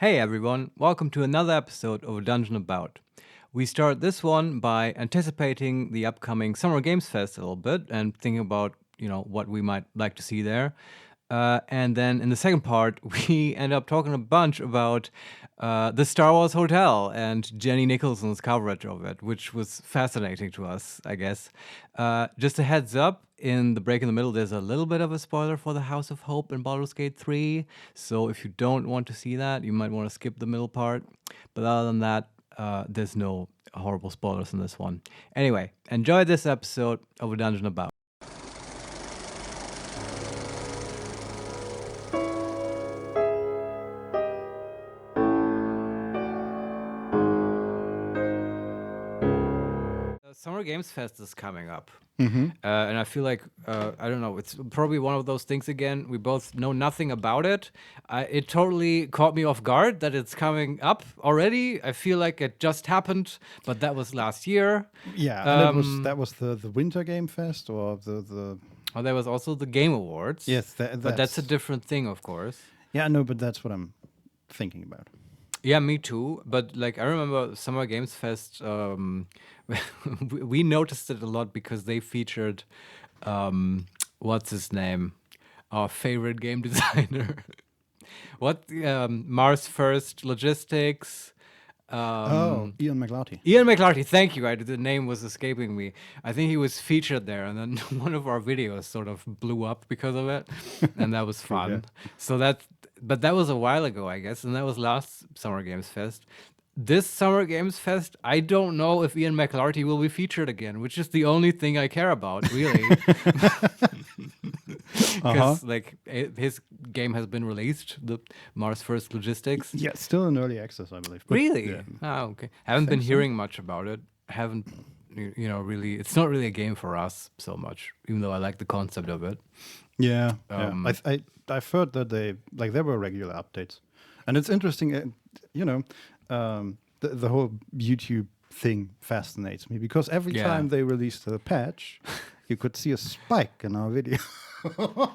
Hey everyone, welcome to another episode of A Dungeon About. We start this one by anticipating the upcoming Summer Games Fest a little bit and thinking about, what we might like to see there. And then in the second part, we end up talking a bunch about the Star Wars Hotel and Jenny Nicholson's coverage of it, which was fascinating to us, I guess. Just a heads up, in the break in the middle, there's a little bit of a spoiler for the House of Hope in Baldur's Gate 3. So if you don't want to see that, you might want to skip the middle part. But other than that, there's no horrible spoilers in this one. Anyway, enjoy this episode of A Dungeon About. Summer Games Fest is coming up. And I feel like, I don't know, it's probably one of those things again. We both know nothing about it. It totally caught me off guard that it's coming up already. I feel like it just happened, but that was last year. Yeah, and that was the Winter Game Fest or the. Oh, there was also the Game Awards. Yes, but that's a different thing, of course. Yeah, no, but that's what I'm thinking about. Yeah, me too. But like, I remember Summer Games Fest. We noticed it a lot because they featured, what's his name, our favorite game designer. Mars First Logistics. Ian McLarty. Ian McLarty, thank you. The name was escaping me. I think he was featured there, and then one of our videos sort of blew up because of it, and that was fun. Yeah. But that was a while ago, I guess, and that was last Summer Games Fest. This Summer Games Fest, I don't know if Ian McLarty will be featured again, which is the only thing I care about, really. Because his game has been released, the Mars First Logistics. Yeah, still in early access, I believe. Really? Yeah. Oh, okay. Haven't been hearing much about it. Haven't, really. It's not really a game for us so much, even though I like the concept of it. Yeah. I've heard that there were regular updates, and it's interesting. The whole YouTube thing fascinates me because every time they released a patch, you could see a spike in our video.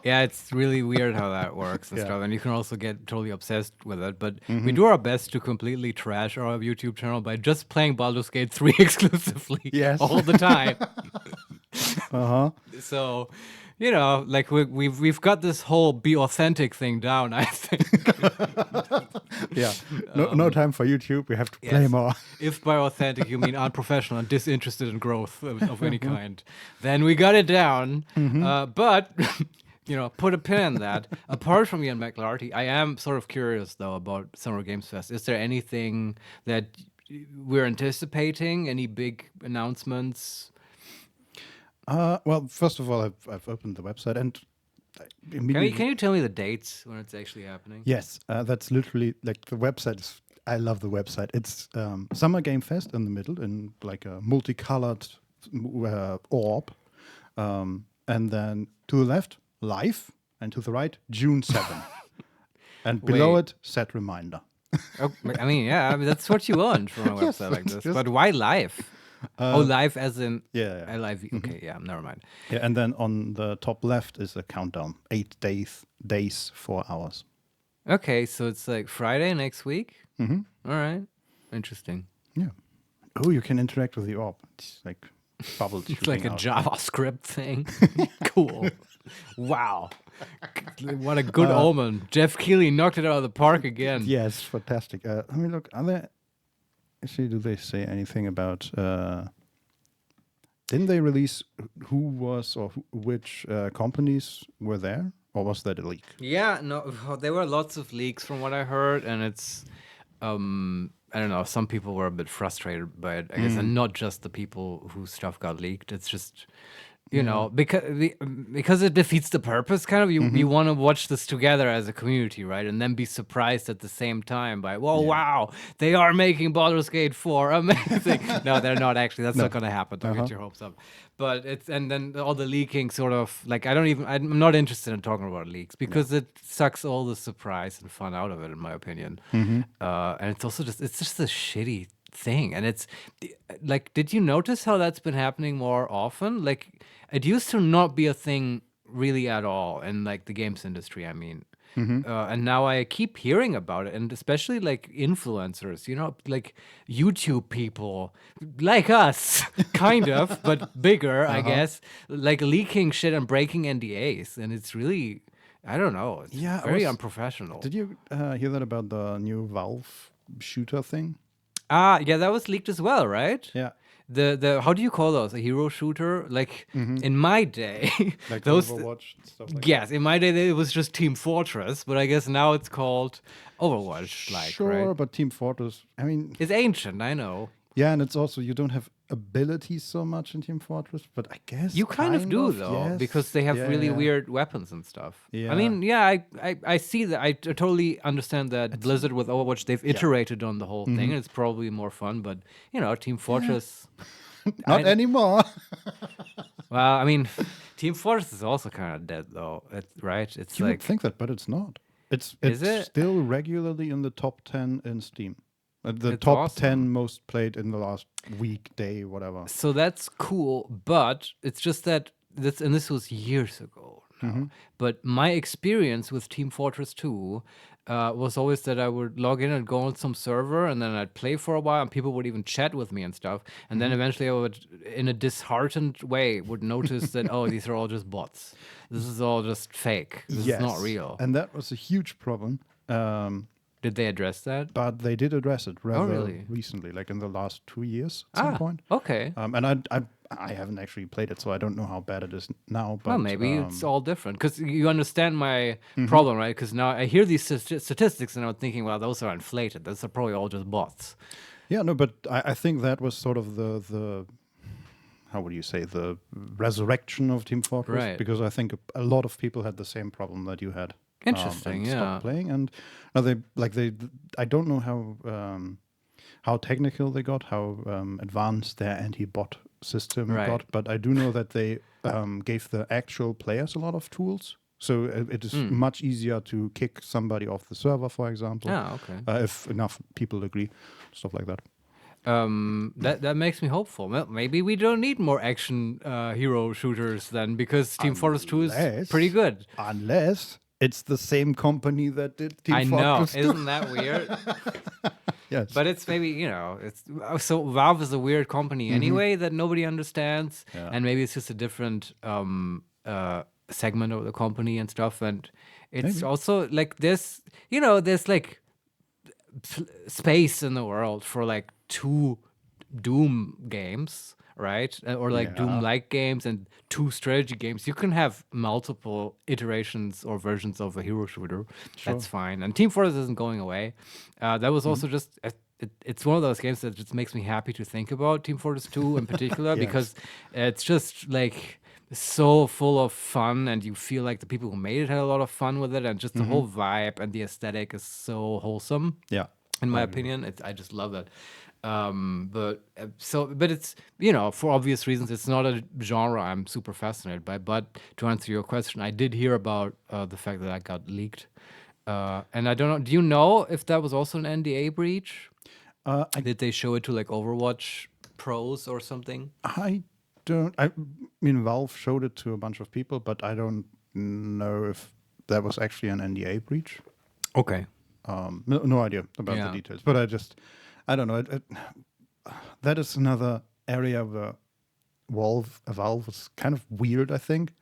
Yeah, it's really weird how that works and stuff. And you can also get totally obsessed with it. But we do our best to completely trash our YouTube channel by just playing Baldur's Gate 3 exclusively all the time. So, we've got this whole be authentic thing down, I think. Yeah. No time for YouTube. We have to play more. If by authentic you mean unprofessional and disinterested in growth of any kind, then we got it down. But, put a pin in that. Apart from Ian McLarty, I am sort of curious, though, about Summer Games Fest. Is there anything that we're anticipating? Any big announcements? Well, first of all, I've opened the website and can you tell me the dates when it's actually happening? Yes, that's literally like the website. I love the website. It's Summer Game Fest in the middle in like a multicolored orb, and then to the left live, and to the right June 7, and below it set reminder. That's what you want from a website like this. But why live? Live as in live. Okay, never mind. Yeah, and then on the top left is a countdown: 8 days, 4 hours. Okay, so it's like Friday next week. All right, interesting. Yeah. Oh, you can interact with the orb. It's like bubbles. It's like a JavaScript thing. Cool. Wow. What a good omen. Jeff Keighley knocked it out of the park again. Yes, fantastic. Look, actually, do they say anything about? Didn't they release who was or which companies were there, or was that a leak? Yeah, no, there were lots of leaks from what I heard, and it's, I don't know. Some people were a bit frustrated by it, I guess, and not just the people whose stuff got leaked. It's just. Because it defeats the purpose, kind of. You want to watch this together as a community, right? And then be surprised at the same time by, wow, they are making Baldur's Gate 4 amazing. No, they're not actually. That's not going to happen. Don't get your hopes up. But and then all the leaking sort of, like, I'm not interested in talking about leaks because it sucks all the surprise and fun out of it, in my opinion. And it's also it's just a shitty thing. And it's like, did you notice how that's been happening more often? Like, it used to not be a thing really at all in like the games industry. I mean, And now I keep hearing about it, and especially like influencers, like YouTube people like us, kind of, but bigger, I guess, like leaking shit and breaking NDAs. And it's really, I don't know, it's very unprofessional. Did you hear that about the new Valve shooter thing? Yeah, that was leaked as well, right? Yeah. The how do you call those? A hero shooter? Like in my day, Like those Overwatch and stuff like yes, in my day it was just Team Fortress, but I guess now it's called Overwatch. Like, sure, right? but Team Fortress, I mean, It's ancient, I know. yeah, and it's also, you don't have abilities so much in Team Fortress, but I guess You kind of do though, yes. because they have Yeah, really yeah. weird weapons and stuff. Yeah. I mean, yeah, I see that. I totally understand that Blizzard with Overwatch, they've iterated on the whole thing, and it's probably more fun. But Team Fortress. Not anymore. Well, I mean, Team Fortress is also kind of dead, though, right? It's You would like, think that, but it's not. It's Is it? still regularly in the top 10 in Steam. The It's top awesome. 10 most played in the last week, day, whatever. so that's cool, but it's just that this was years ago now. But my experience with Team Fortress 2 was always that I would log in and go on some server, and then I'd play for a while, and people would even chat with me and stuff. And then eventually I would, in a disheartened way, would notice that, oh, these are all just bots. This is all just fake. This is not real. And that was a huge problem. Did they address that? But they did address it rather really? recently, like in the last 2 years at some point. Okay. And I haven't actually played it, so I don't know how bad it is now. But Well, maybe it's all different because you understand my problem, right? Because now I hear these statistics and I'm thinking, well, those are inflated. Those are probably all just bots. yeah, no, but I think that was sort of the how would you say, the resurrection of Team Fortress, Right. because I think a lot of people had the same problem that you had. Interesting, and yeah. stopped playing, and now they I don't know how technical they got, how advanced their anti-bot system Right. got, but I do know that they gave the actual players a lot of tools. So it is much easier to kick somebody off the server, for example, Okay. if enough people agree, stuff like that. That makes me hopeful. Well, maybe we don't need more action hero shooters then, because Team Fortress 2 is pretty good. Unless it's the same company that did Team I know, Fortress 2. isn't that weird? Yes. But it's maybe, it's so Valve is a weird company anyway that nobody understands, and maybe it's just a different segment of the company and stuff. And it's also like this, there's like space in the world for like 2 Doom games, right? Or like Doom-like games and 2 strategy games. You can have multiple iterations or versions of a hero shooter. That's fine. And Team Fortress isn't going away. That was also just it's one of those games that just makes me happy to think about Team Fortress 2 in particular because it's just like so full of fun, and you feel like the people who made it had a lot of fun with it, and just the whole vibe and the aesthetic is so wholesome. Yeah. In my opinion, I just love that. But it's for obvious reasons, it's not a genre I'm super fascinated by. But to answer your question, I did hear about the fact that I got leaked, and I don't know. Do you know if that was also an NDA breach? Did they show it to like Overwatch pros or something? I mean, Valve showed it to a bunch of people, but I don't know if that was actually an NDA breach. Okay. No idea about the details, but I don't know. That is another area where Valve is kind of weird, I think.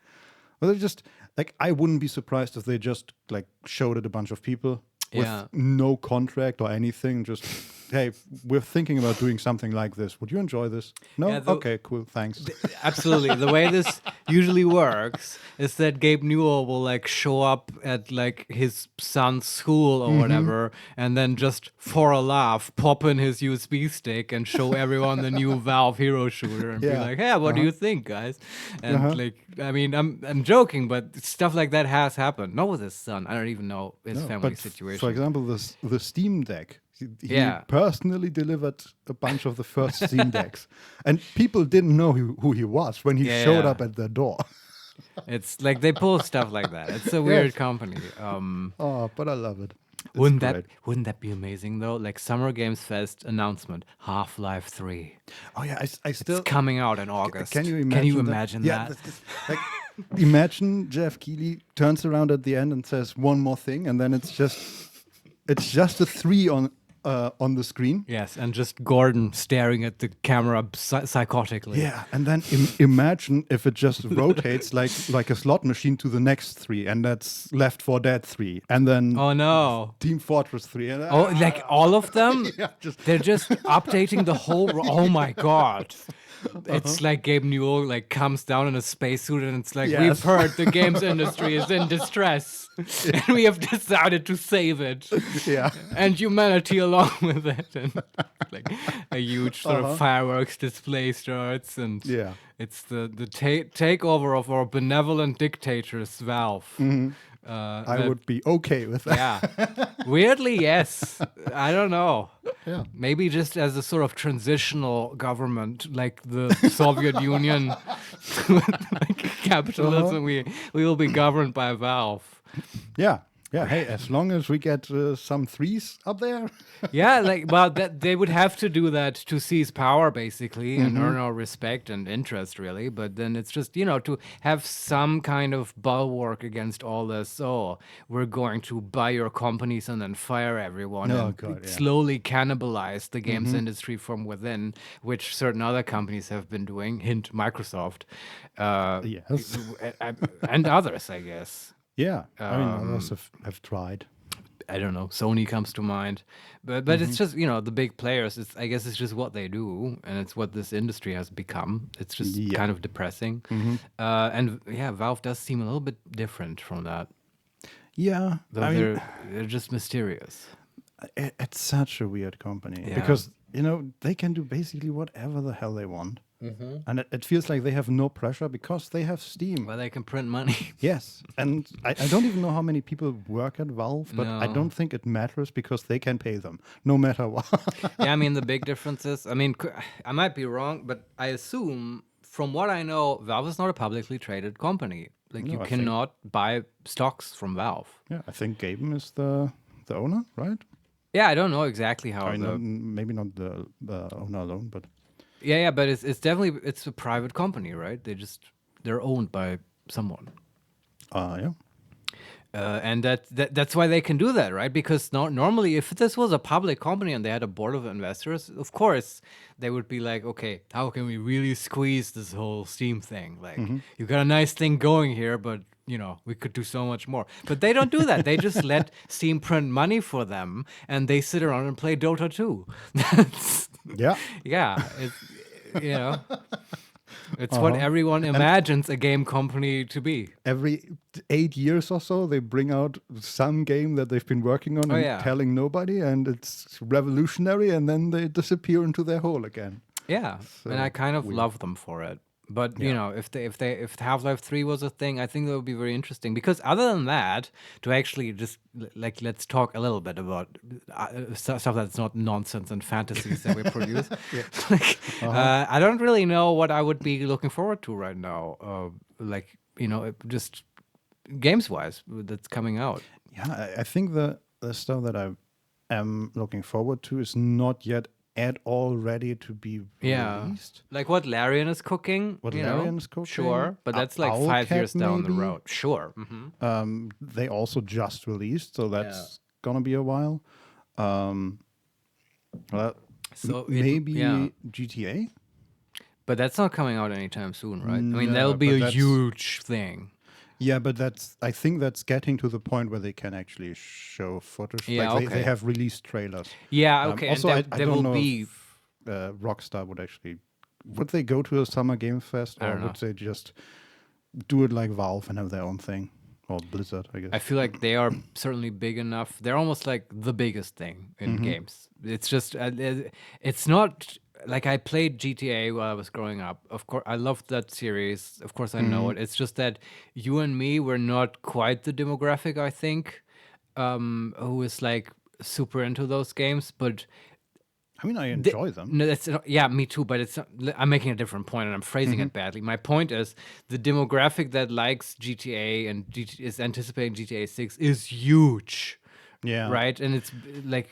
Well, they just, like, I wouldn't be surprised if they just, like, showed it a bunch of people with no contract or anything. Just, hey, we're thinking about doing something like this. Would you enjoy this? No? Yeah, okay, cool, thanks. Absolutely. The way this usually works is that Gabe Newell will like show up at like his son's school or whatever, and then just for a laugh pop in his USB stick and show everyone the new Valve hero shooter and be like, "Hey, what do you think, guys?" And like, I mean, I'm joking, but stuff like that has happened. Not with his son. I don't even know his family situation. For example, the Steam Deck. He personally delivered a bunch of the first Steam Decks, and people didn't know who he was when he showed up at their door. It's like they pull stuff like that. It's a weird company. But I love it. It's Wouldn't great. that be amazing though? Like Summer Games Fest announcement, Half-Life 3. Oh yeah, I still It's coming out in August. Can you imagine? Can you imagine that? Like imagine Jeff Keighley turns around at the end and says one more thing, and then it's just a 3 on the screen. Yes, and just Gordon staring at the camera psychotically. Yeah, and then imagine if it just rotates like a slot machine to the next 3, and that's Left 4 Dead 3, and then Oh no. Team Fortress 3. And, Oh, like all of them? Yeah, They're just updating the whole. Oh my god! It's like Gabe Newell like comes down in a spacesuit and it's like, Yes. we've heard the games industry is in distress, and we have decided to save it, yeah. and humanity along with it. And like a huge sort of fireworks display starts, and Yeah. it's the takeover of our benevolent dictators, Valve. I would be okay with that. Yeah. Weirdly, yes. I don't know. Yeah. Maybe just as a sort of transitional government, like the Soviet Union, like capitalism, we will be governed by Valve. Yeah. Yeah. Hey, as long as we get some 3s up there. Yeah, like, well, they would have to do that to seize power, basically, and earn our respect and interest, really. But then it's just, to have some kind of bulwark against all this. Oh, we're going to buy your companies and then fire everyone Oh, and God, yeah. slowly cannibalize the games industry from within, which certain other companies have been doing. Hint, Microsoft. Yes. And others, I guess. Yeah. I mean, others have tried. I don't know. Sony comes to mind, but it's just the big players. I guess it's just what they do, and it's what this industry has become. It's just kind of depressing, and yeah, Valve does seem a little bit different from that. Yeah. Though I mean, they're just mysterious. it's such a weird company Yeah. because, they can do basically whatever the hell they want. And it feels like they have no pressure because they have Steam. Well, they can print money. Yes. And I don't even know how many people work at Valve, but I No. don't think it matters because they can pay them no matter what. Yeah, I mean the big difference is, I might be wrong, but I assume from what I know, Valve is not a publicly traded company. Like you I think- cannot buy stocks from Valve. Yeah, I think Gaben is the owner, right? Yeah, I don't know exactly how. I mean, maybe not the owner alone, but Yeah, but it's definitely it's a private company, right? They're owned by someone, yeah. and that's why they can do that, right? Because normally, if this was a public company and they had a board of investors, of course they would be like, okay, how can we really squeeze this whole Steam thing? Like, you got a nice thing going here, but we could do so much more. But they don't do that. They just let Steam print money for them, and they sit around and play Dota 2. That's Yeah. yeah, it's what everyone imagines a game company to be. Every 8 years or so, they bring out some game that they've been working on and yeah. telling nobody, and it's revolutionary, and then they disappear into their hole again. Yeah, and I kind of love them for it. But if Half-Life 3 was a thing, I think that would be very interesting. Because other than that, to actually just let's talk a little bit about stuff that's not nonsense and fantasies that we produce. I don't really know what I would be looking forward to right now. Just games wise, that's coming out. Yeah, I think the stuff that I am looking forward to is not yet at all ready to be released. Like what Larian is cooking. What Larian is cooking? Sure, but that's like 5 years down the road. Sure. They also just released, so that's gonna be a while. Maybe GTA. But that's not coming out anytime soon, right? No, I mean, that'll be but a that's- huge thing. Yeah, but I think that's getting to the point where they can actually show footage. Yeah, like okay. they have released trailers. Yeah, okay. Also, and I there don't will know be. if Rockstar would they go to a summer game fest, I or don't know. would they just do it like Valve and have their own thing, or Blizzard, I guess. I feel like they are certainly big enough. They're almost like the biggest thing in games. It's just, it's not like I played GTA while I was growing up. Of course, I loved that series. Of course, I know it. It's just that you and me were not quite the demographic, I think, who is like super into those games. But I mean, I enjoy them. no, that's not, yeah, me too. But it's not, I'm making a different point, and I'm phrasing it badly. My point is the demographic that likes GTA and is anticipating GTA 6 is huge, Yeah. right? And it's like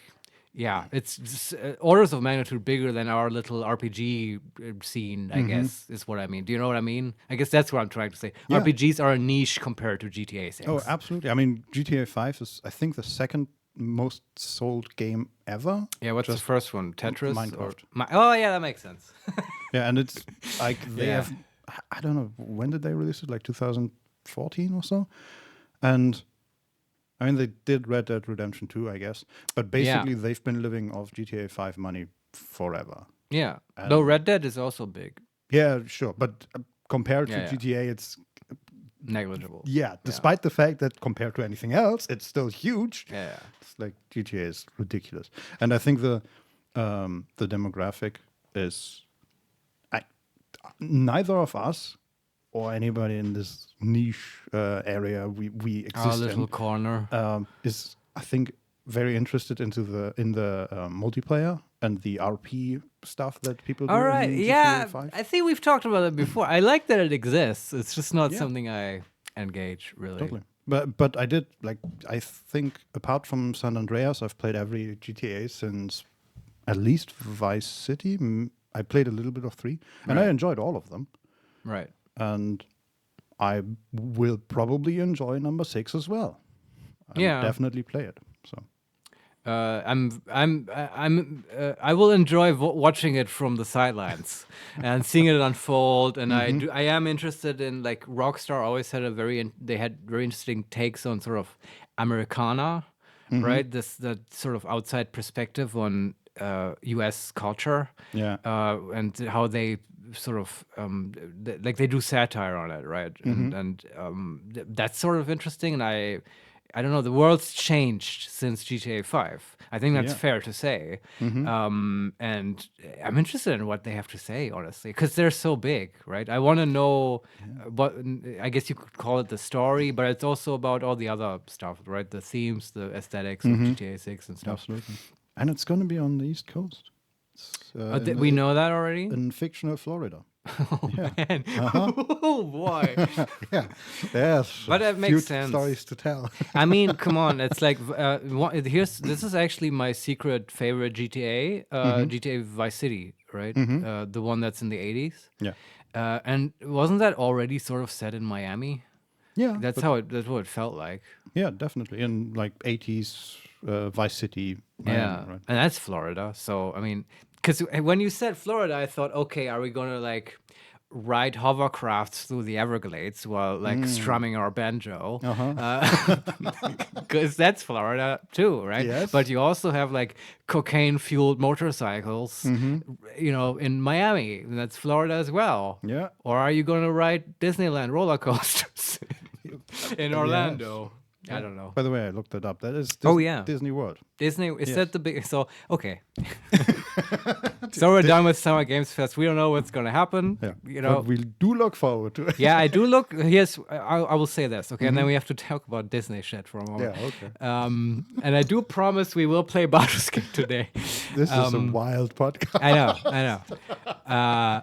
Yeah, it's just, orders of magnitude bigger than our little RPG scene, I guess, is what I mean. Do you know what I mean? I guess that's what I'm trying to say. Yeah. RPGs are a niche compared to GTA 6. Oh, absolutely. I mean, GTA 5 is, I think, the second most sold game ever. Yeah, what's the first one? Tetris? Minecraft. Oh, yeah, that makes sense. Yeah, and it's like they Yeah. have, I don't know, when did they release it? Like 2014 or so? And I mean, they did Red Dead Redemption 2, I guess. But basically, they've been living off GTA 5 money forever. Yeah. Though Red Dead is also big. Yeah, sure. But compared to Yeah. GTA, it's, Negligible. despite the fact that compared to anything else, it's still huge. Yeah. It's like GTA is ridiculous. And I think the demographic is, neither of us or anybody in this niche area we exist Our little in corner. is, I think, very interested in the multiplayer and the RP stuff that people do. All right. in GTA Yeah. 5. I think we've talked about it before. I like that it exists. It's just not Yeah. something I engage really. Totally. But I did, like, I think apart from San Andreas, I've played every GTA since at least Vice City. I played a little bit of 3, and I enjoyed all of them. Right. And I will probably enjoy number 6 as well. I'll Yeah. definitely play it. So I will enjoy watching it from the sidelines and seeing it unfold. And I am interested in, like, Rockstar always had they had very interesting takes on sort of Americana, right? That sort of outside perspective on U.S. culture, yeah, and how they sort of like they do satire on it, right? And that's sort of interesting. And I don't know, the world's changed since GTA 5. I think that's fair to say. And I'm interested in what they have to say, honestly, because they're so big, right? I want to know what, I guess you could call it the story, but it's also about all the other stuff, right? The themes, the aesthetics of GTA 6 and stuff. absolutely. And it's going to be on the East Coast. It's, We know that already? in fictional Florida. Oh, man. Oh, boy. Yeah, yes. But it few makes sense. Stories to tell. I mean, come on. It's like, this is actually my secret favorite GTA, GTA Vice City, right? The one that's in the 80s. Yeah, And wasn't that already sort of set in Miami? yeah. That's what it felt like. Yeah, definitely. In like 80s Vice City. Yeah. Right. And that's Florida. So, I mean, because when you said Florida, I thought, okay, are we going to like ride hovercrafts through the Everglades while like strumming our banjo? Because that's Florida too, right? Yes. But you also have like cocaine-fueled motorcycles, you know, in Miami. And that's Florida as well. Yeah. Or are you going to ride Disneyland roller coasters in Orlando? I don't know. By the way, I looked it up. That is Disney World. Disney, is that the big? So, okay. So we're done with Summer Games Fest. We don't know what's going to happen. Yeah. You know. But we do look forward to it. Yeah, I do look. I will say this, okay? And then we have to talk about Disney shit for a moment. Yeah, okay. And I do promise we will play Baldur's Gate today. This is a wild podcast. I know.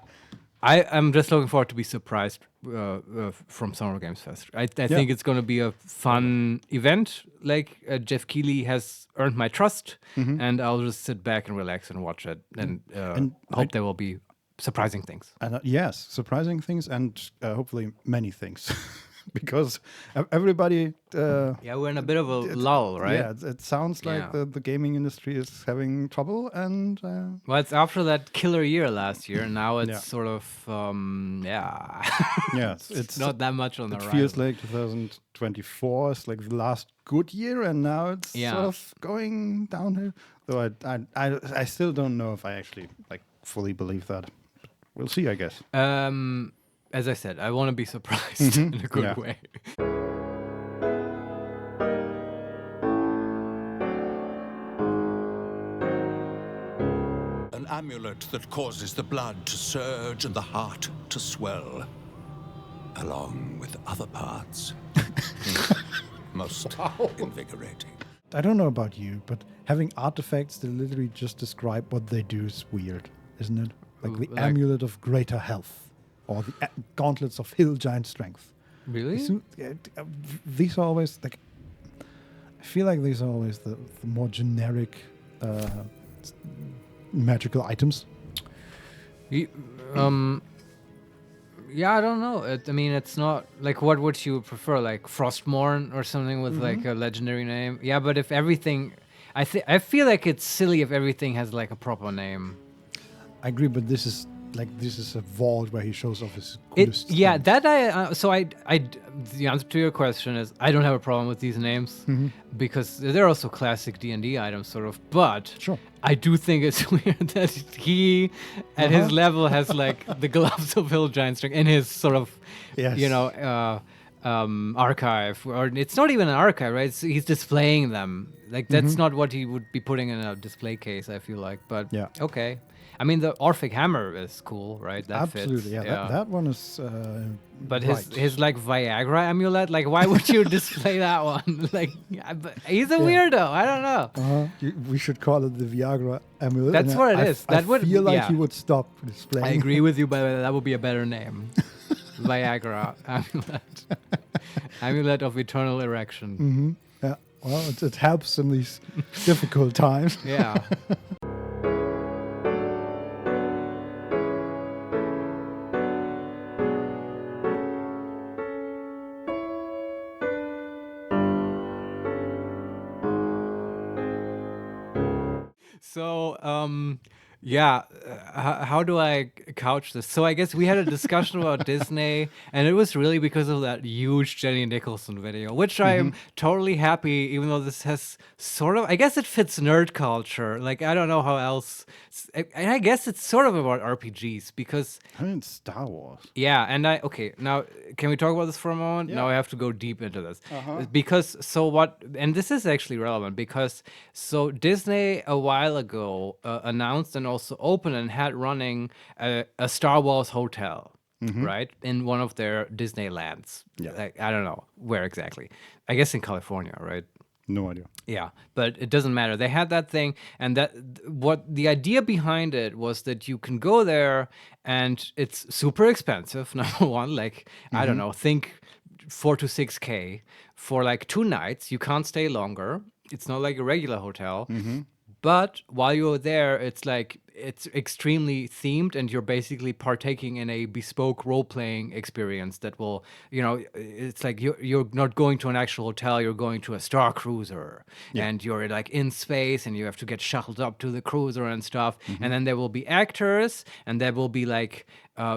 I'm just looking forward to be surprised from Summer Games Fest. I think it's going to be a fun event. Like Jeff Keighley has earned my trust, and I'll just sit back and relax and watch it, and hope there will be surprising things. And yes, surprising things, and hopefully many things. Because everybody... yeah, we're in a bit of a lull, right? Yeah, it sounds like the gaming industry is having trouble, and... well, it's after that killer year last year, and now it's sort of, yeah, it's not that much on the rise. It feels like 2024 is like the last good year, and now it's sort of going downhill. Though I still don't know if I actually like fully believe that. But we'll see, I guess. As I said, I want to be surprised in a good way. An amulet that causes the blood to surge and the heart to swell, along with other parts. Most invigorating. I don't know about you, but having artifacts that literally just describe what they do is weird, isn't it? Like the amulet of greater health. Or the gauntlets of hill giant strength. Really? These are always like. I feel like these are always the more generic magical items? Yeah, I don't know. I mean, it's not like what would you prefer, like Frostmourne or something with like a legendary name? Yeah, but if everything, I feel like it's silly if everything has like a proper name. I agree, but this is a vault where he shows off his coolest Yeah, things. that the answer to your question is I don't have a problem with these names because they're also classic D&D items, sort of. But Sure. I do think it's weird that he, at his level, has like the gloves of Hill Giant Strength in his sort of, Yes. archive. Or it's not even an archive, right? He's displaying them. Like that's not what he would be putting in a display case, I feel like. But Yeah. okay. I mean, the Orphic Hammer is cool, right? That Absolutely, fits. yeah. That one is. But right. his like Viagra amulet, like why would you display that one? Like but he's a weirdo. I don't know. We should call it the Viagra amulet. That's and what it I is. That would feel like yeah. he would stop displaying. I agree with you, but that would be a better name. Viagra amulet, amulet of eternal erection. Yeah. Well, it helps in these difficult times. Yeah. So, how do I couch this? So I guess we had a discussion about Disney, and it was really because of that huge Jenny Nicholson video, which I am totally happy, even though this has sort of, I guess it fits nerd culture. Like, I don't know how else, and I guess it's sort of about RPGs because, I mean, Star Wars. yeah, and okay, now can we talk about this for a moment? Yeah. Now I have to go deep into this. Because, and this is actually relevant because, so Disney a while ago announced and also opened and had running a Star Wars hotel, right? In one of their Disneylands. Yeah. Like, I don't know where exactly. I guess in California, right? No idea. Yeah, but it doesn't matter. They had that thing, and what the idea behind it was that you can go there, and it's super expensive. Number one, like I don't know, think 4 to 6K for like 2 nights. You can't stay longer. It's not like a regular hotel. But while you're there, it's like it's extremely themed, and you're basically partaking in a bespoke role-playing experience that will, it's like you're not going to an actual hotel, you're going to a Star Cruiser, and you're like in space, and you have to get shuttled up to the cruiser and stuff. And then there will be actors, and there will be like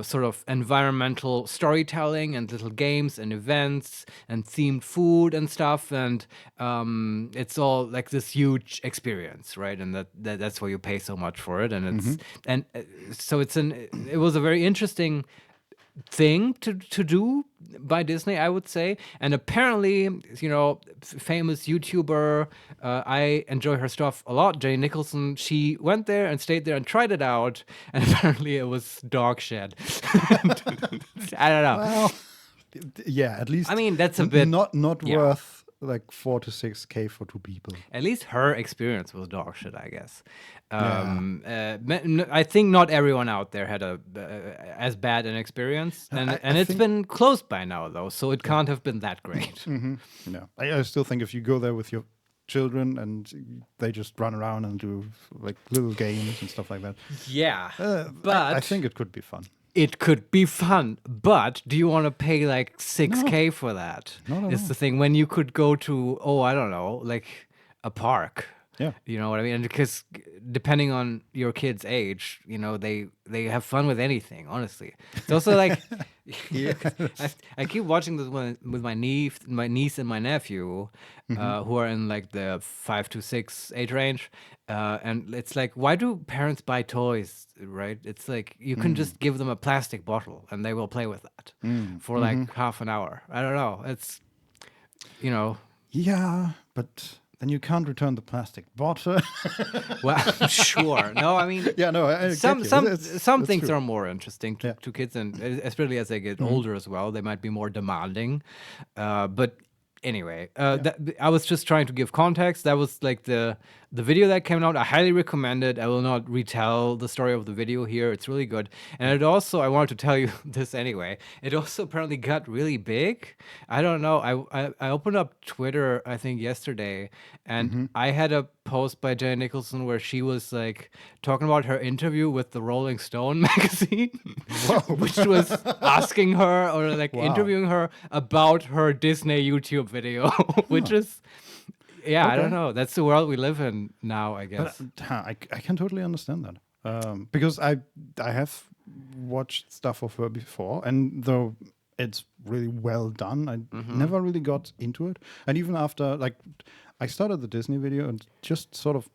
sort of environmental storytelling and little games and events and themed food and stuff, and it's all like this huge experience, right? And that's why you pay so much for it, and it's so it was a very interesting thing to do by Disney, I would say. And apparently, famous YouTuber, I enjoy her stuff a lot, Jenny Nicholson, she went there and stayed there and tried it out, and apparently it was dog shit. I don't know. Well, yeah, at least. I mean, that's a bit not yeah. worth like 4 to 6K for 2 people. At least her experience was dog shit, I guess. I think not everyone out there had as bad an experience, and it's been closed by now, though, so it can't have been that great. No, I still think if you go there with your children and they just run around and do like little games and stuff like that. Yeah, but I think it could be fun. It could be fun, but do you want to pay like 6K for that? No. It's the thing when you could go to, I don't know, like a park. Yeah. You know what I mean? And because depending on your kid's age, they have fun with anything, honestly. It's also like, I keep watching this one with my niece and my nephew, who are in like the 5 to 6 age range. And it's like, why do parents buy toys, right? It's like, you can just give them a plastic bottle and they will play with that for like half an hour. I don't know. It's, Yeah, but then you can't return the plastic bottle. Well, sure. No, I mean, Yeah, no, I some get you. some It's things true. are more interesting to kids, and especially as they get older as well, they might be more demanding. But anyway, I was just trying to give context. That was like the the video that came out, I highly recommend it. I will not retell the story of the video here. It's really good. And it also, I wanted to tell you this anyway, it also apparently got really big. I don't know. I opened up Twitter, I think, yesterday, and I had a post by Jenny Nicholson where she was like talking about her interview with the Rolling Stone magazine, which was asking her or like interviewing her about her Disney YouTube video, which is... Yeah, I don't know. That's the world we live in now, I guess. But I can totally understand that because I have watched stuff of her before, and though it's really well done, I never really got into it. And even after, like, I started the Disney video and just sort of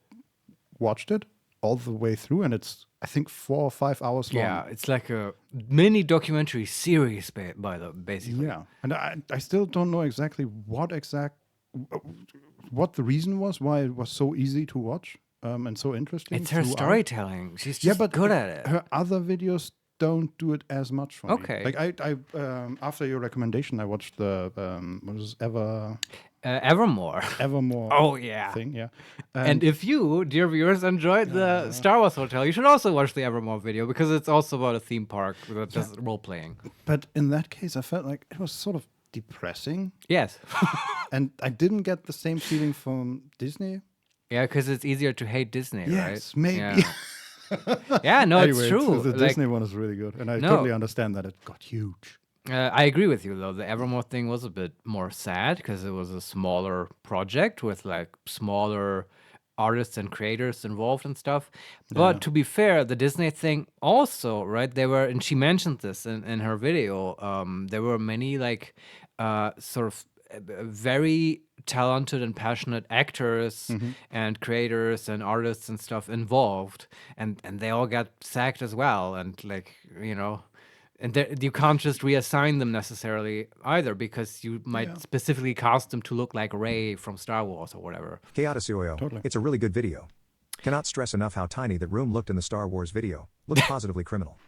watched it all the way through, and it's, I think, 4 or 5 hours long. Yeah, it's like a mini documentary series, basically. Yeah, and I still don't know exactly what the reason was, why it was so easy to watch and so interesting. It's her throughout. Storytelling. She's just good at it. Her other videos don't do it as much for me. Okay. Like I after your recommendation, I watched the what was Evermore. Evermore. Oh yeah. Thing, yeah. And if you, dear viewers, enjoyed the Star Wars Hotel, you should also watch the Evermore video because it's also about a theme park that does role playing. But in that case, I felt like it was sort of depressing. Yes. And I didn't get the same feeling from Disney. Yeah, because it's easier to hate Disney, right? Yes, maybe. Yeah, no, Anyway, it's true. The Like, Disney one is really good, and I totally understand that it got huge. I agree with you, though. The Evermore thing was a bit more sad because it was a smaller project with like smaller artists and creators involved and stuff. But to be fair, the Disney thing also, right? They were, and she mentioned this in her video. There were many like sort of very talented and passionate actors and creators and artists and stuff involved, and they all got sacked as well. And like, you know, and you can't just reassign them necessarily either because you might specifically cast them to look like Rey from Star Wars or whatever. Totally. It's a really good video. Cannot stress enough how tiny that room looked in the Star Wars video. Looks positively criminal.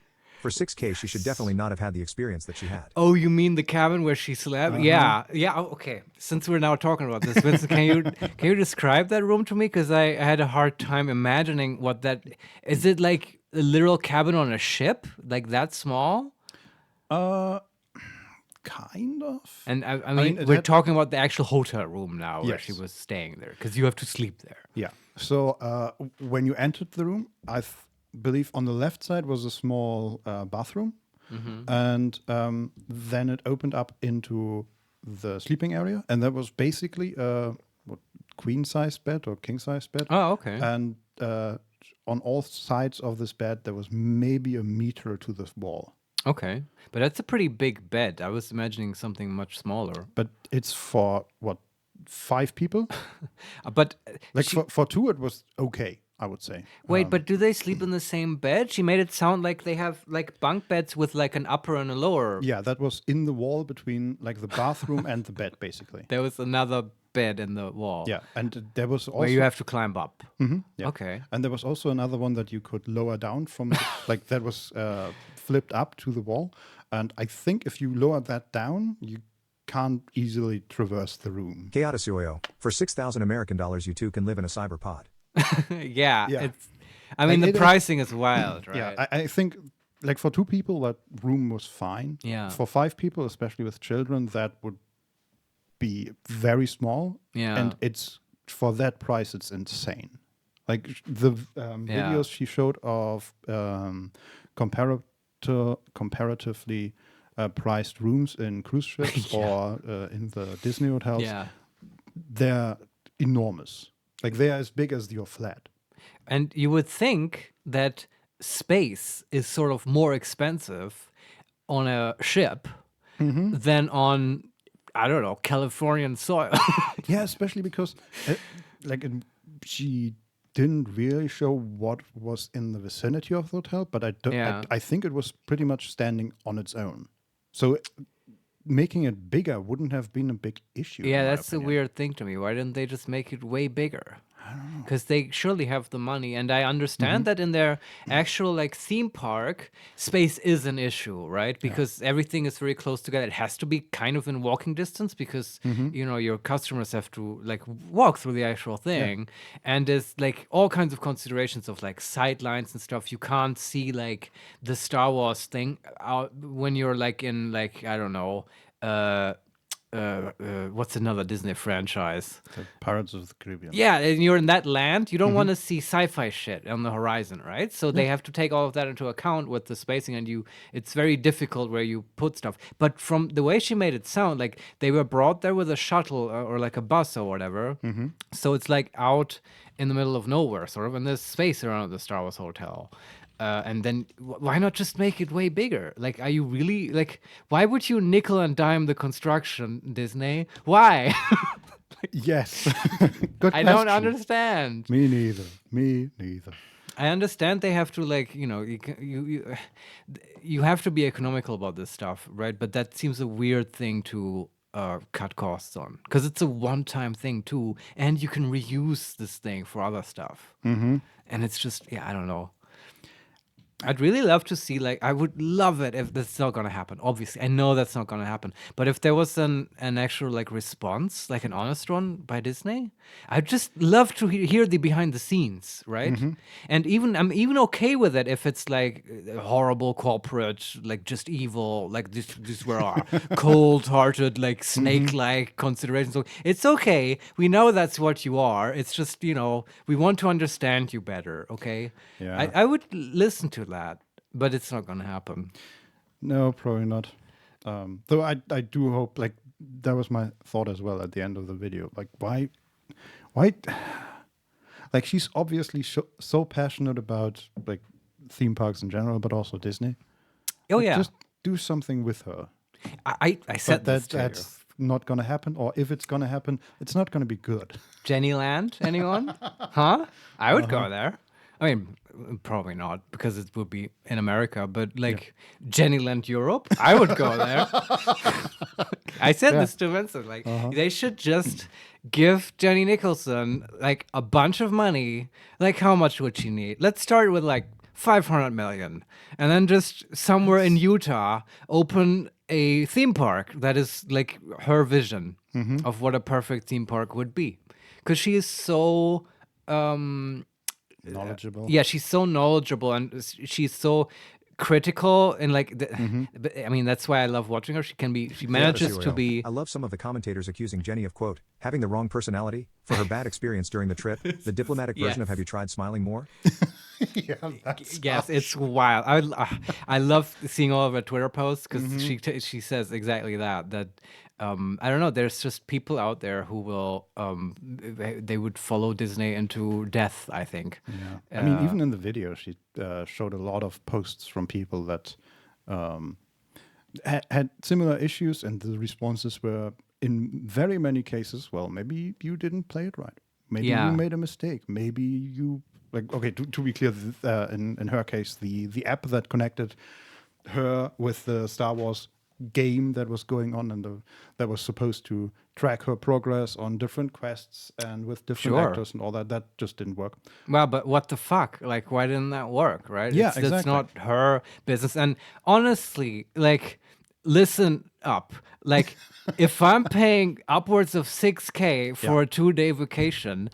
For 6K, she should definitely not have had the experience that she had. Oh, you mean the cabin where she slept? Yeah. Oh, okay. Since we're now talking about this, Vincent, can you describe that room to me? Because I had a hard time imagining what that is. It like a literal cabin on a ship, like that small? Kind of. And I mean, we're talking about the actual hotel room now where she Yes. was staying there because you have to sleep there. Yeah. So when you entered the room, I believe on the left side was a small bathroom, and then it opened up into the sleeping area, and that was basically a queen size bed or king size bed. Oh, okay. And on all sides of this bed, there was maybe a meter to the wall. Okay. But that's a pretty big bed. I was imagining something much smaller. But it's for 5 people? But Like for 2, it was okay, I would say. wait, but do they sleep in the same bed? She made it sound like they have like bunk beds with like an upper and a lower. Yeah, that was in the wall between like the bathroom and the bed, basically. There was another bed in the wall. Yeah, and there was also Where you have to climb up. yeah. Okay. And there was also another one that you could lower down from, like that was flipped up to the wall. And I think if you lower that down, you can't easily traverse the room. For 6,000 American dollars, you two can live in a cyberpod. Yeah. Yeah. I mean, Like, the pricing is wild, right? Yeah, I think like for 2 people, that room was fine. Yeah. For 5 people, especially with children, that would be very small. Yeah. And it's for that price, it's insane. Like the videos she showed of comparatively priced rooms in cruise ships or in the Disney hotels, they're enormous. Like they're as big as your flat. And you would think that space is sort of more expensive on a ship than on, I don't know, Californian soil. Yeah, especially because she didn't really show what was in the vicinity of the hotel, but I think it was pretty much standing on its own. So making it bigger wouldn't have been a big issue. Yeah, in my that's the opinion. weird thing to me. Why didn't they just make it way bigger? Because they surely have the money, and I understand that in their actual like theme park, space is an issue, right? Because everything is very close together. It has to be kind of in walking distance because your customers have to like walk through the actual thing, and there's like all kinds of considerations of like sight lines and stuff. You can't see like the Star Wars thing out when you're like in like I don't know. What's another Disney franchise? The Pirates of the Caribbean. Yeah, and you're in that land, you don't want to see sci-fi shit on the horizon, right? So they have to take all of that into account with the spacing, and it's very difficult where you put stuff. But from the way she made it sound, like they were brought there with a shuttle or like a bus or whatever. So it's like out in the middle of nowhere, sort of, and there's space around the Star Wars hotel. And then why not just make it way bigger? Like, are you really like? Why would you nickel and dime the construction, Disney? Why? Yes. Good I don't question. understand. Me neither. Me neither. I understand they have to like you have to be economical about this stuff, right? But that seems a weird thing to cut costs on because it's a one-time thing too, and you can reuse this thing for other stuff. And it's just I don't know. I'd really love to see, like, I would love it if that's not going to happen. Obviously, I know that's not going to happen. But if there was an actual, like, response, like an honest one by Disney, I'd just love to hear the behind the scenes, right? And I'm even okay with it if it's, like, horrible corporate, like, just evil, like, this were our cold-hearted, like, snake-like considerations. So it's okay. We know that's what you are. It's just, we want to understand you better, okay? Yeah. I would listen to that, but it's not gonna happen. No, probably not. Though I do hope, like, that was my thought as well at the end of the video. Like, why, like, she's obviously so passionate about, like, theme parks in general, but also Disney. Oh Like, yeah, just do something with her. I said But this to you. that's not gonna happen, or if it's gonna happen, it's not gonna be good. Jennyland, anyone? Huh? I would go there. I mean, probably not because it would be in America, but like Jennyland Europe, I would go there. I said this to Vincent. Like, they should just give Jenny Nicholson like a bunch of money. Like, how much would she need? Let's start with like 500 million, and then just somewhere in Utah open a theme park that is like her vision of what a perfect theme park would be, because she is so. Knowledgeable. Yeah, she's so knowledgeable and she's so critical and like but, I mean that's why I love watching her. She manages to be I love some of the commentators accusing Jenny of, quote, having the wrong personality for her bad experience during the trip. The diplomatic version of have you tried smiling more? yes, it's wild. I love seeing all of her Twitter posts because she says exactly that I don't know. There's just people out there who will they would follow Disney into death, I think. Yeah. I mean, even in the video, she showed a lot of posts from people that had similar issues, and the responses were, in very many cases, well, maybe you didn't play it right. Maybe you made a mistake. Maybe you, like, okay, to be clear, in her case, the app that connected her with the Star Wars game that was going on and that was supposed to track her progress on different quests and with different actors and all that just didn't work. Well, but what the fuck? Like, why didn't that work, right? Yeah, That's exactly. not her business. And honestly, like, listen up. Like, if I'm paying upwards of $6,000 for a 2-day vacation,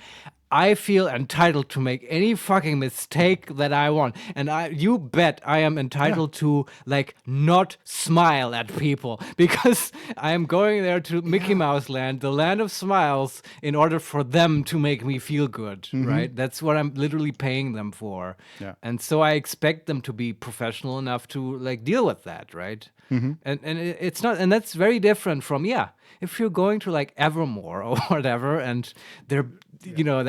I feel entitled to make any fucking mistake that I want. And you bet I am entitled to, like, not smile at people because I am going there to Mickey Mouse Land, the land of smiles, in order for them to make me feel good, right? That's what I'm literally paying them for. Yeah. And so I expect them to be professional enough to, like, deal with that, right? And it's not, and that's very different from, if you're going to, like, Evermore or whatever, and they're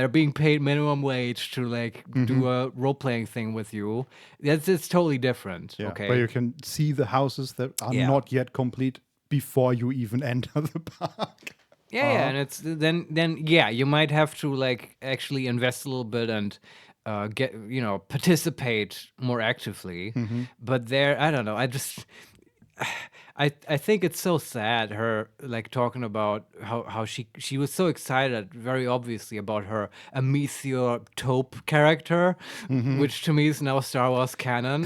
being paid minimum wage to like do a role-playing thing with you. It's totally different. Yeah. Okay. Where you can see the houses that are not yet complete before you even enter the park. Yeah, and it's then you might have to like actually invest a little bit and get participate more actively. But there, I don't know. I think it's so sad, her like talking about how she was so excited, very obviously, about her Amicia Taupe character, which to me is now Star Wars canon,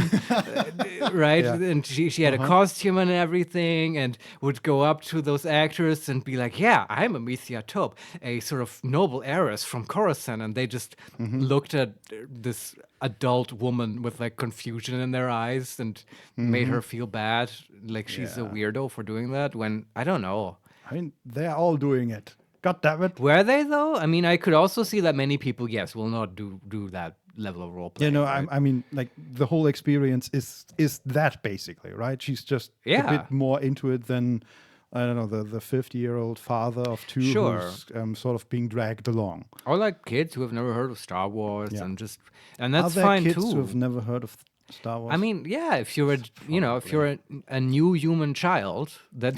right? Yeah. And she had a costume and everything, and would go up to those actors and be like, "Yeah, I'm Amicia Taupe, a sort of noble heiress from Coruscant," and they just looked at this adult woman with like confusion in their eyes and made her feel bad, like she's a weirdo for doing that, when I don't know. I mean, they're all doing it. God damn it. Were they though? I mean, I could also see that many people, yes, will not do that level of role play. You know, right? I mean, like the whole experience is that basically, right? She's just a bit more into it than, I don't know, the 50-year-old father of two Sure. who's sort of being dragged along. Or like kids who have never heard of Star Wars Yeah. and that's Are there fine kids too. who have never heard of Star Wars? I mean, yeah, if you're a new human child that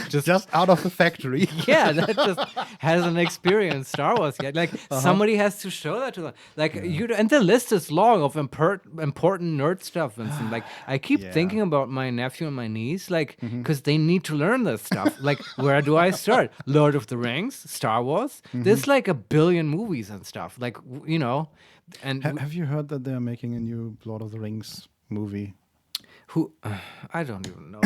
just out of the factory. yeah, that just hasn't experienced Star Wars yet. Like somebody has to show that to them. Like and the list is long of important nerd stuff. And some, like I keep Yeah. thinking about my nephew and my niece, like because they need to learn this stuff. Like where do I start? Lord of the Rings, Star Wars. There's like a billion movies and stuff. Like you know, and Have you heard that they're making a new Lord of the Rings movie? who I don't even know.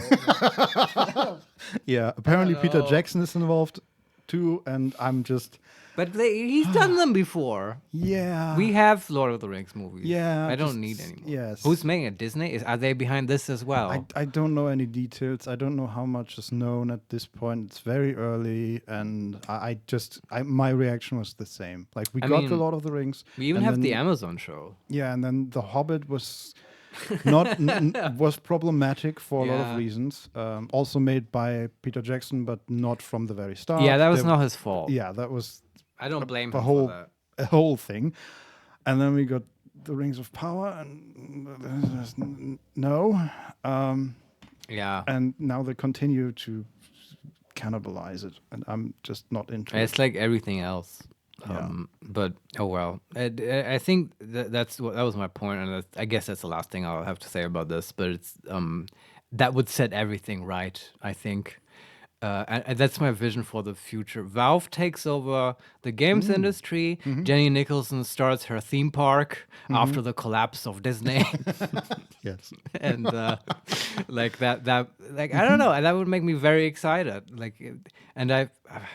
Yeah, apparently Peter Jackson is involved too, and I'm just But he's done them before. yeah. We have Lord of the Rings movies. Yeah, I don't just- need any more. yes. Who's making it? Disney? Are they behind this as well? I don't know any details. I don't know how much is known at this point. It's very early, and my reaction was the same. Like we I got mean, the Lord of the Rings. we even and have then- the Amazon show. Yeah, and then The Hobbit was not was problematic for a lot Yeah. of reasons. Also made by Peter Jackson, but not from the very start. Yeah, that was There- not his fault. Yeah, that was I don't blame the him whole for that. a whole thing. And then we got the Rings of Power, and no. Yeah. And now they continue to cannibalize it, and I'm just not into it. It's like everything else. Yeah. But oh well. I think that was my point, and I guess that's the last thing I'll have to say about this. But it's that would set everything right, I think. And that's my vision for the future. Valve takes over the games industry. Jenny Nicholson starts her theme park after the collapse of Disney. Yes. And like that like I don't know, that would make me very excited. Like and I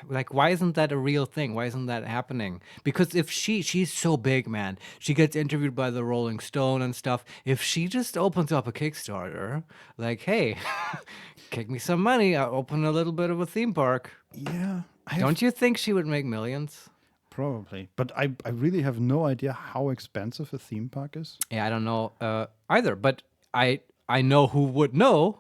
like, why isn't that a real thing? Why isn't that happening? Because if she's so big, man, she gets interviewed by the Rolling Stone and stuff. If she just opens up a Kickstarter, like, hey, kick me some money, I'll open a little bit of a theme park. Yeah. Don't you think she would make millions? Probably, but I really have no idea how expensive a theme park is. Yeah, I don't know either, but I know who would know.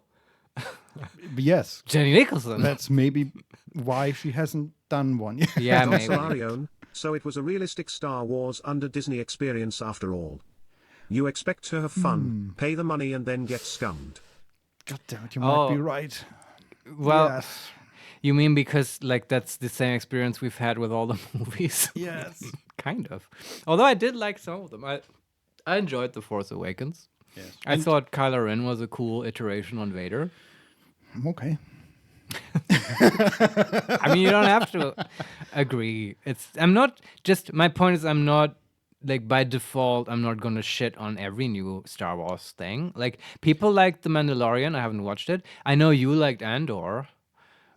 But yes, Jenny Nicholson. that's maybe why she hasn't done one yet. Yeah, maybe. Solarion, so it was a realistic Star Wars under Disney experience after all. You expect to have fun, pay the money, and then get scummed. God damn it, you might be Oh. right. Well, Yes. you mean because like that's the same experience we've had with all the movies? Yes. Kind of. Although I did like some of them. I enjoyed The Force Awakens. Yes. I thought Kylo Ren was a cool iteration on Vader. Okay. I mean, you don't have to agree. My point is I'm not like by default I'm not gonna shit on every new Star Wars thing. Like people liked The Mandalorian, I haven't watched it. I know you liked Andor,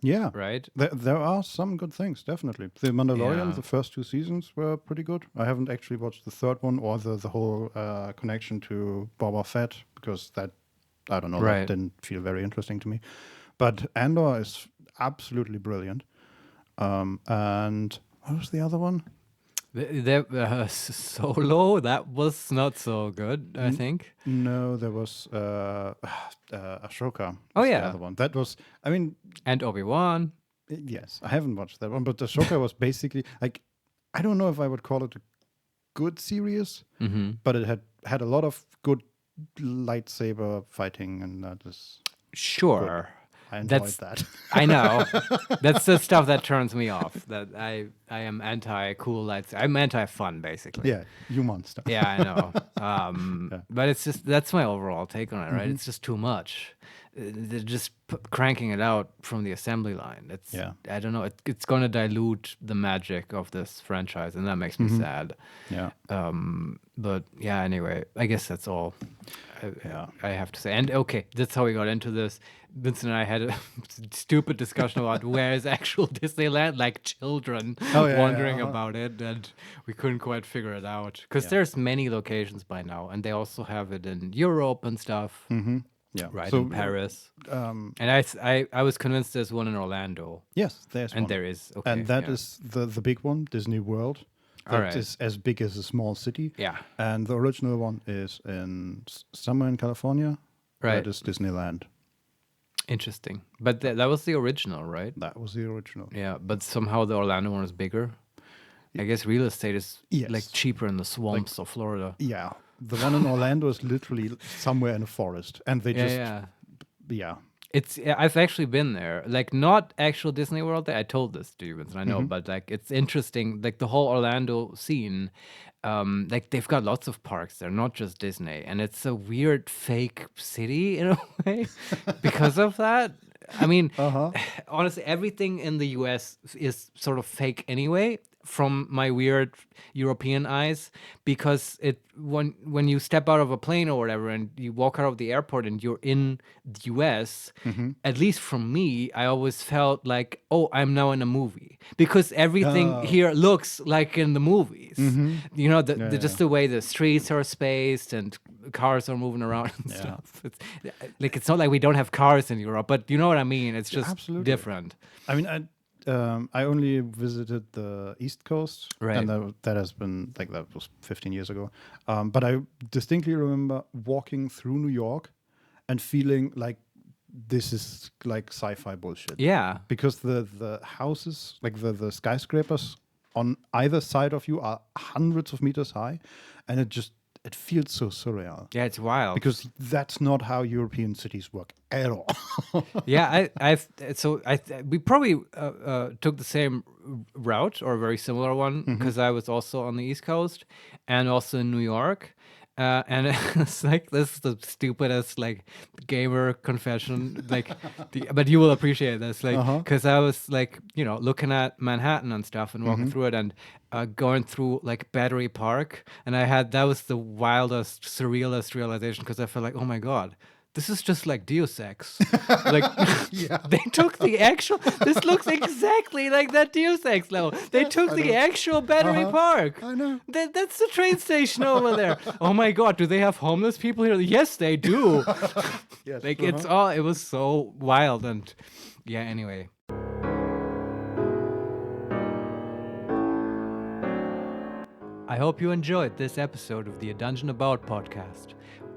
Yeah. right? There are some good things, definitely. The Mandalorian, Yeah. the first 2 seasons were pretty good. I haven't actually watched the third one or the whole connection to Boba Fett because that, I don't know, Right. that didn't feel very interesting to me. But Andor is absolutely brilliant. And what was the other one? Solo, that was not so good, I think. No, there was Ashoka. Oh, was yeah. the other one. That was, I mean, And Obi-Wan. yes, I haven't watched that one, but Ashoka was basically like, I don't know if I would call it a good series, but it had a lot of good lightsaber fighting, and that is, Sure. I enjoyed That's- that. I know. That's the stuff that turns me off. That I am anti-cool lights. I'm anti-fun, basically. Yeah, you monster. Yeah, I know. But it's just that's my overall take on it, right? It's just too much. they're just cranking it out from the assembly line. It's I don't know. It's going to dilute the magic of this franchise, and that makes me sad. Yeah. But yeah, anyway, I guess that's all I have to say. And okay, that's how we got into this. Vincent and I had a stupid discussion about where is actual Disneyland, like children wondering about it, and we couldn't quite figure it out. Because there's many locations by now, and they also have it in Europe and stuff. Yeah. Right, So, in Paris. And I was convinced there's one in Orlando. yes, there's one. And there is. Okay, And that is the big one, Disney World. That is as big as a small city. Yeah. And the original one is in somewhere in California. Right. That is Disneyland. Interesting. But that was the original, right? That was the original. Yeah, but somehow the Orlando one is bigger. I guess real estate is Yes. like cheaper in the swamps of Florida. Yeah. The one in Orlando is literally somewhere in a forest. And they just, Yeah. I've actually been there. Like, not actual Disney World. I told this to you, Vincent, I know, but like it's interesting. Like the whole Orlando scene, like they've got lots of parks there, not just Disney, and it's a weird fake city in a way because of that. I mean, honestly, everything in the US is sort of fake anyway, from my weird European eyes, because when you step out of a plane or whatever and you walk out of the airport and you're in the US, at least from me, I always felt like, oh, I'm now in a movie, because everything here looks like in the movies. You know, just the way the streets are spaced and cars are moving around and stuff. It's not like we don't have cars in Europe, but you know what I mean? It's just different. I mean, I only visited the East Coast, Right. and that has been like that was 15 years ago. But I distinctly remember walking through New York and feeling like this is like sci-fi bullshit. Yeah. Because the houses, like the skyscrapers on either side of you, are hundreds of meters high, and it feels so surreal. Yeah, it's wild. Because that's not how European cities work at all. Yeah, we probably took the same route or a very similar one, because I was also on the East Coast and also in New York. And it's like, this is the stupidest like gamer confession, like, but you will appreciate this, like, because I was like, looking at Manhattan and stuff and walking through it and going through like Battery Park, and that was the wildest, surrealist realization, because I felt like, oh my God, this is just like Deus Ex. Like, they took the actual, this looks exactly like that Deus Ex level. They took the actual Battery Park. I know. That's the train station over there. Oh my God, do they have homeless people here? Yes, they do. Yes. Like, it was so wild. And yeah, anyway. I hope you enjoyed this episode of the A Dungeon About podcast.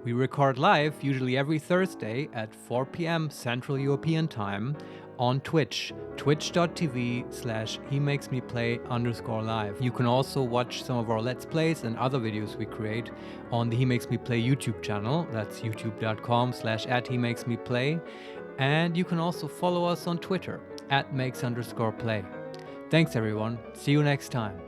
We record live, usually every Thursday at 4 p.m. Central European Time on Twitch, twitch.tv/HeMakesMePlay_live. You can also watch some of our Let's Plays and other videos we create on the HeMakesMePlay YouTube channel. That's youtube.com/@HeMakesMePlay. And you can also follow us on Twitter @makes_play. Thanks everyone. See you next time.